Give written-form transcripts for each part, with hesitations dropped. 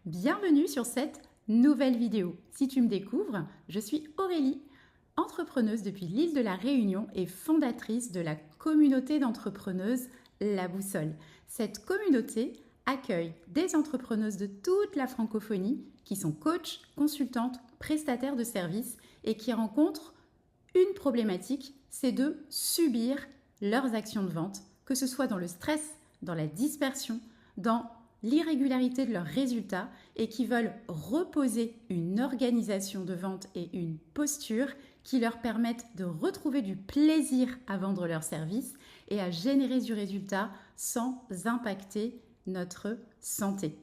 Bienvenue sur cette nouvelle vidéo. Si tu me découvres, je suis Aurélie, entrepreneuse depuis l'île de la Réunion et fondatrice de la communauté d'entrepreneuses La Boussole. Cette communauté accueille des entrepreneuses de toute la francophonie qui sont coachs, consultantes, prestataires de services et qui rencontrent une problématique, c'est de subir leurs actions de vente, que ce soit dans le stress, dans la dispersion, dans l'irrégularité de leurs résultats et qui veulent reposer une organisation de vente et une posture qui leur permettent de retrouver du plaisir à vendre leurs services et à générer du résultat sans impacter notre santé.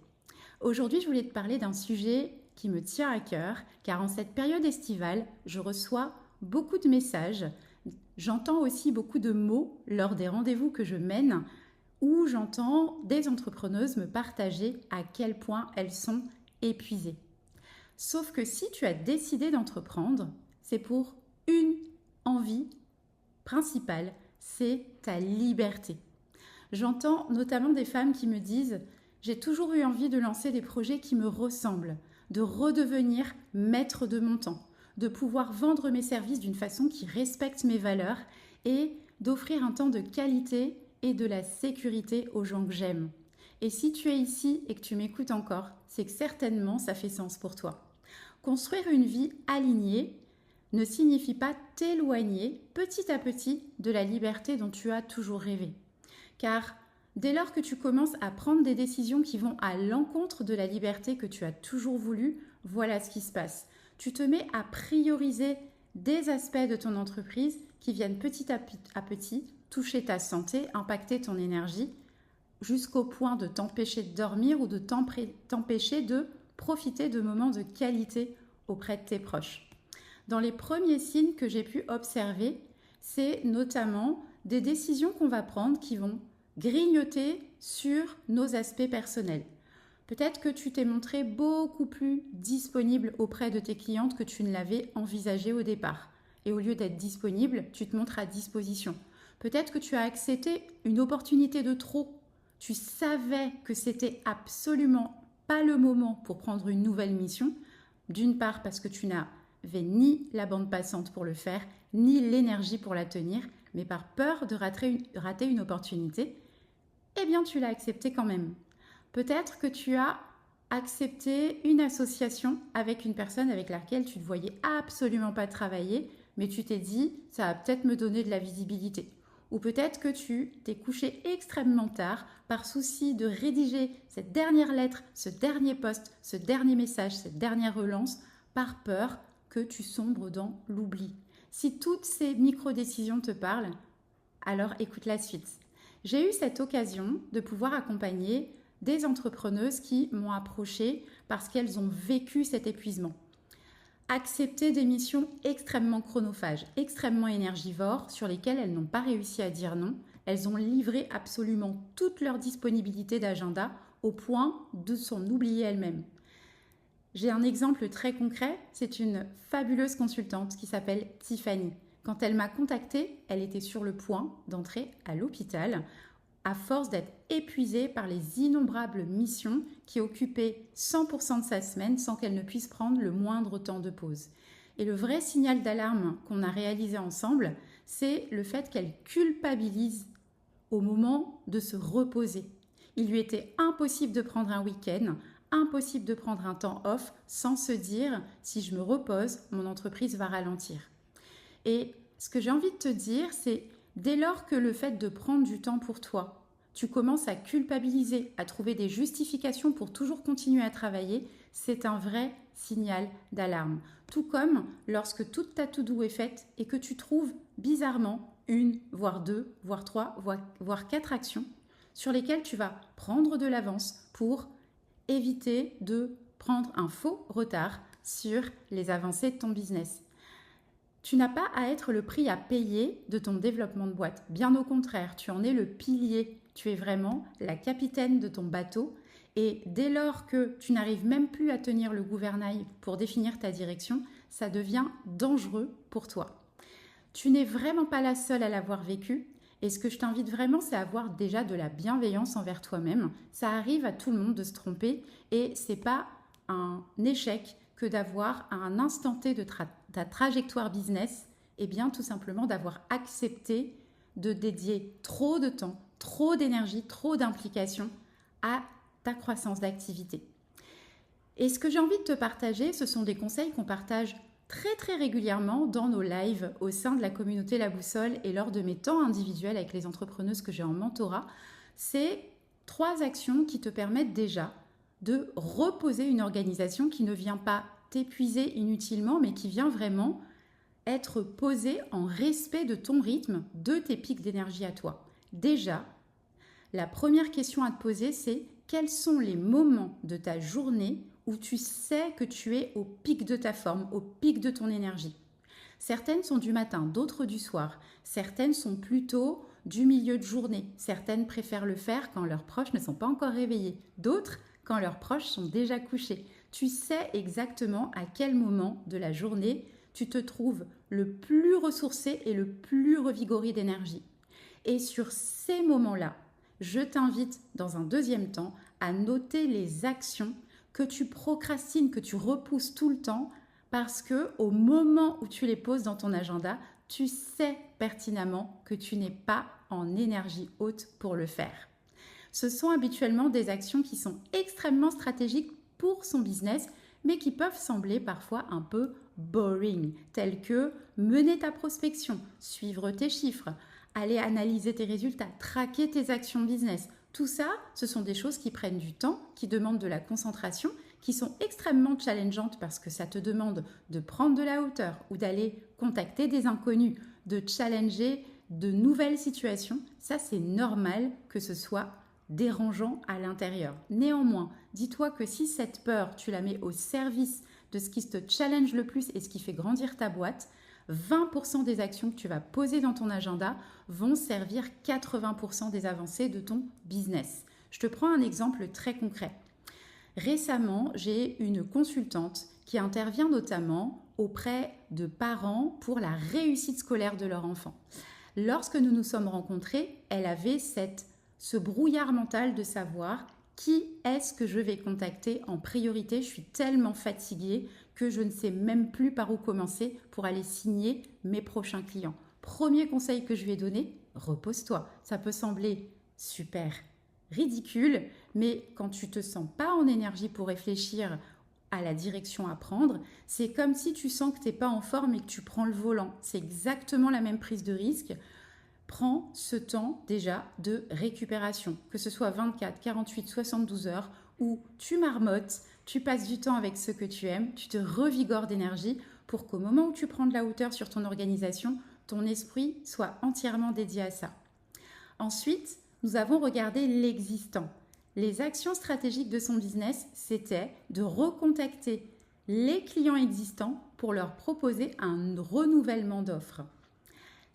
Aujourd'hui, je voulais te parler d'un sujet qui me tient à cœur car en cette période estivale, je reçois beaucoup de messages. J'entends aussi beaucoup de mots lors des rendez-vous que je mène où j'entends des entrepreneuses me partager à quel point elles sont épuisées. Sauf que si tu as décidé d'entreprendre, c'est pour une envie principale, c'est ta liberté. J'entends notamment des femmes qui me disent « J'ai toujours eu envie de lancer des projets qui me ressemblent, de redevenir maître de mon temps, de pouvoir vendre mes services d'une façon qui respecte mes valeurs et d'offrir un temps de qualité et de la sécurité aux gens que j'aime. » Et si tu es ici et que tu m'écoutes encore, c'est que certainement ça fait sens pour toi. Construire une vie alignée ne signifie pas t'éloigner petit à petit de la liberté dont tu as toujours rêvé. Car dès lors que tu commences à prendre des décisions qui vont à l'encontre de la liberté que tu as toujours voulu, voilà ce qui se passe. Tu te mets à prioriser des aspects de ton entreprise qui viennent petit à petit toucher ta santé, impacter ton énergie, jusqu'au point de t'empêcher de dormir ou de t'empêcher de profiter de moments de qualité auprès de tes proches. Dans les premiers signes que j'ai pu observer, c'est notamment des décisions qu'on va prendre qui vont grignoter sur nos aspects personnels. Peut-être que tu t'es montré beaucoup plus disponible auprès de tes clientes que tu ne l'avais envisagé au départ. Et au lieu d'être disponible, tu te montres à disposition. Peut-être que tu as accepté une opportunité de trop. Tu savais que c'était absolument pas le moment pour prendre une nouvelle mission. D'une part parce que tu n'avais ni la bande passante pour le faire, ni l'énergie pour la tenir, mais par peur de rater une opportunité, eh bien tu l'as accepté quand même. Peut-être que tu as accepté une association avec une personne avec laquelle tu ne voyais absolument pas travailler, mais tu t'es dit, ça va peut-être me donner de la visibilité. Ou peut-être que tu t'es couché extrêmement tard par souci de rédiger cette dernière lettre, ce dernier post, ce dernier message, cette dernière relance, par peur que tu sombres dans l'oubli. Si toutes ces micro-décisions te parlent, alors écoute la suite. J'ai eu cette occasion de pouvoir accompagner des entrepreneuses qui m'ont approchée parce qu'elles ont vécu cet épuisement. Accepter des missions extrêmement chronophages, extrêmement énergivores, sur lesquelles elles n'ont pas réussi à dire non. Elles ont livré absolument toute leur disponibilité d'agenda au point de s'en oublier elles-mêmes. J'ai un exemple très concret, c'est une fabuleuse consultante qui s'appelle Tiffany. Quand elle m'a contactée, elle était sur le point d'entrer à l'hôpital à force d'être épuisée par les innombrables missions qui occupaient 100% de sa semaine sans qu'elle ne puisse prendre le moindre temps de pause. Et le vrai signal d'alarme qu'on a réalisé ensemble, c'est le fait qu'elle culpabilise au moment de se reposer. Il lui était impossible de prendre un week-end, impossible de prendre un temps off sans se dire « si je me repose, mon entreprise va ralentir ». Et ce que j'ai envie de te dire, c'est dès lors que le fait de prendre du temps pour toi, tu commences à culpabiliser, à trouver des justifications pour toujours continuer à travailler, c'est un vrai signal d'alarme. Tout comme lorsque toute ta to-do est faite et que tu trouves bizarrement une, voire deux, voire trois, voire quatre actions sur lesquelles tu vas prendre de l'avance pour éviter de prendre un faux retard sur les avancées de ton business. Tu n'as pas à être le prix à payer de ton développement de boîte. Bien au contraire, tu en es le pilier. Tu es vraiment la capitaine de ton bateau. Et dès lors que tu n'arrives même plus à tenir le gouvernail pour définir ta direction, ça devient dangereux pour toi. Tu n'es vraiment pas la seule à l'avoir vécu. Et ce que je t'invite vraiment, c'est à avoir déjà de la bienveillance envers toi-même. Ça arrive à tout le monde de se tromper et c'est pas un échec que d'avoir à un instant T de ta trajectoire business, et bien tout simplement d'avoir accepté de dédier trop de temps, trop d'énergie, trop d'implication à ta croissance d'activité. Et ce que j'ai envie de te partager, ce sont des conseils qu'on partage très régulièrement dans nos lives au sein de la communauté La Boussole et lors de mes temps individuels avec les entrepreneuses que j'ai en mentorat. C'est 3 actions qui te permettent déjà de reposer une organisation qui ne vient pas t'épuiser inutilement, mais qui vient vraiment être posée en respect de ton rythme, de tes pics d'énergie à toi. Déjà, la première question à te poser, c'est quels sont les moments de ta journée où tu sais que tu es au pic de ta forme, au pic de ton énergie. Certaines sont du matin, d'autres du soir. Certaines sont plutôt du milieu de journée. Certaines préfèrent le faire quand leurs proches ne sont pas encore réveillés. D'autres, quand leurs proches sont déjà couchés. Tu sais exactement à quel moment de la journée tu te trouves le plus ressourcé et le plus revigoré d'énergie. Et sur ces moments-là, je t'invite dans un deuxième temps à noter les actions que tu procrastines, que tu repousses tout le temps parce que au moment où tu les poses dans ton agenda, tu sais pertinemment que tu n'es pas en énergie haute pour le faire. Ce sont habituellement des actions qui sont extrêmement stratégiques pour son business, mais qui peuvent sembler parfois un peu boring, telles que mener ta prospection, suivre tes chiffres, aller analyser tes résultats, traquer tes actions business. Tout ça, ce sont des choses qui prennent du temps, qui demandent de la concentration, qui sont extrêmement challengeantes parce que ça te demande de prendre de la hauteur ou d'aller contacter des inconnus, de challenger de nouvelles situations. Ça, c'est normal que ce soit dérangeant à l'intérieur. Néanmoins, dis-toi que si cette peur, tu la mets au service de ce qui te challenge le plus et ce qui fait grandir ta boîte, 20% des actions que tu vas poser dans ton agenda vont servir 80% des avancées de ton business. Je te prends un exemple très concret. Récemment, j'ai une consultante qui intervient notamment auprès de parents pour la réussite scolaire de leur enfant. Lorsque nous nous sommes rencontrés, elle avait ce brouillard mental de savoir qui est-ce que je vais contacter en priorité. Je suis tellement fatiguée que je ne sais même plus par où commencer pour aller signer mes prochains clients. Premier conseil que je lui ai donné, repose-toi. Ça peut sembler super ridicule, mais quand tu te sens pas en énergie pour réfléchir à la direction à prendre, c'est comme si tu sens que tu n'es pas en forme et que tu prends le volant. C'est exactement la même prise de risque. Prends ce temps déjà de récupération, que ce soit 24, 48, 72 heures, où tu marmottes, tu passes du temps avec ceux que tu aimes, tu te revigores d'énergie pour qu'au moment où tu prends de la hauteur sur ton organisation, ton esprit soit entièrement dédié à ça. Ensuite, nous avons regardé l'existant. Les actions stratégiques de son business, c'était de recontacter les clients existants pour leur proposer un renouvellement d'offres.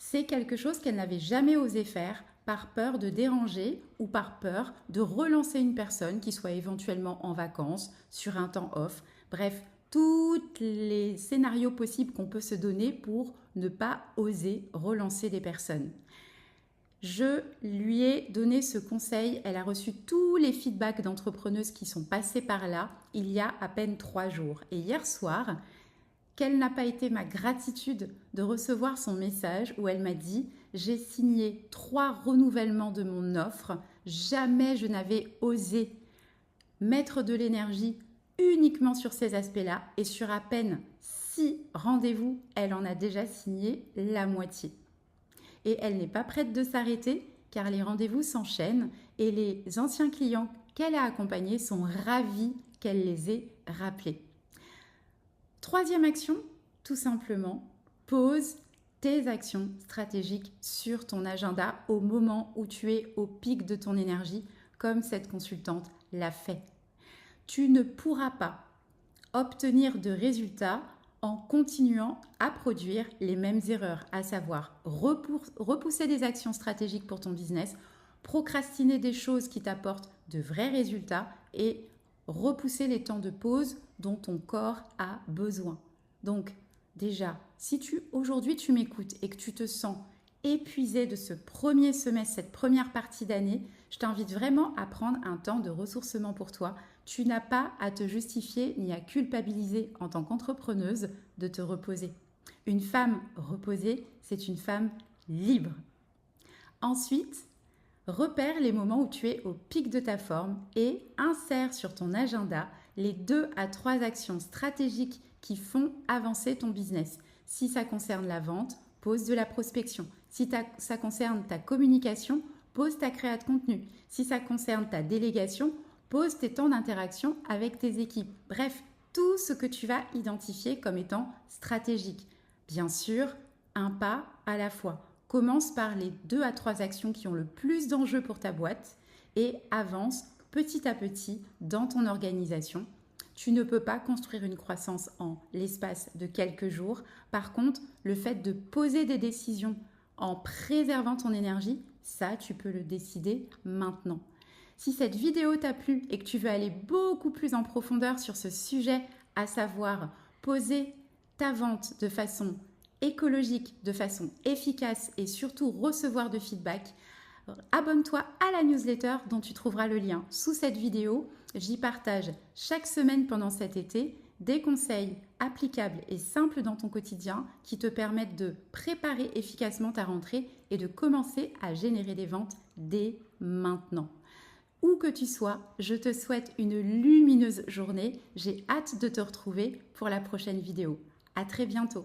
C'est quelque chose qu'elle n'avait jamais osé faire par peur de déranger ou par peur de relancer une personne qui soit éventuellement en vacances, sur un temps off. Bref, tous les scénarios possibles qu'on peut se donner pour ne pas oser relancer des personnes. Je lui ai donné ce conseil, elle a reçu tous les feedbacks d'entrepreneuses qui sont passées par là il y a à peine 3 jours. Et hier soir, quelle n'a pas été ma gratitude de recevoir son message où elle m'a dit « J'ai signé 3 renouvellements de mon offre, jamais je n'avais osé mettre de l'énergie uniquement sur ces aspects-là et sur à peine 6 rendez-vous, elle en a déjà signé la moitié. » Et elle n'est pas prête de s'arrêter car les rendez-vous s'enchaînent et les anciens clients qu'elle a accompagnés sont ravis qu'elle les ait rappelés. Troisième action, tout simplement, pose tes actions stratégiques sur ton agenda au moment où tu es au pic de ton énergie, comme cette consultante l'a fait. Tu ne pourras pas obtenir de résultats en continuant à produire les mêmes erreurs, à savoir repousser des actions stratégiques pour ton business, procrastiner des choses qui t'apportent de vrais résultats et repousser les temps de pause dont ton corps a besoin. Donc déjà, si aujourd'hui tu m'écoutes et que tu te sens épuisé de ce premier semestre, cette première partie d'année, je t'invite vraiment à prendre un temps de ressourcement pour toi. Tu n'as pas à te justifier ni à culpabiliser en tant qu'entrepreneuse de te reposer. Une femme reposée, c'est une femme libre. Ensuite, repère les moments où tu es au pic de ta forme et insère sur ton agenda les 2 à 3 actions stratégiques qui font avancer ton business. Si ça concerne la vente, pose de la prospection. Si ça concerne ta communication, pose ta créa de contenu. Si ça concerne ta délégation, pose tes temps d'interaction avec tes équipes. Bref, tout ce que tu vas identifier comme étant stratégique. Bien sûr, un pas à la fois. Commence par les 2 à 3 actions qui ont le plus d'enjeux pour ta boîte et avance petit à petit dans ton organisation. Tu ne peux pas construire une croissance en l'espace de quelques jours. Par contre, le fait de poser des décisions en préservant ton énergie, ça, tu peux le décider maintenant. Si cette vidéo t'a plu et que tu veux aller beaucoup plus en profondeur sur ce sujet, à savoir poser ta vente de façon écologique, de façon efficace et surtout recevoir de feedback, abonne-toi à la newsletter dont tu trouveras le lien sous cette vidéo. J'y partage chaque semaine pendant cet été des conseils applicables et simples dans ton quotidien qui te permettent de préparer efficacement ta rentrée et de commencer à générer des ventes dès maintenant. Où que tu sois, je te souhaite une lumineuse journée. J'ai hâte de te retrouver pour la prochaine vidéo. À très bientôt.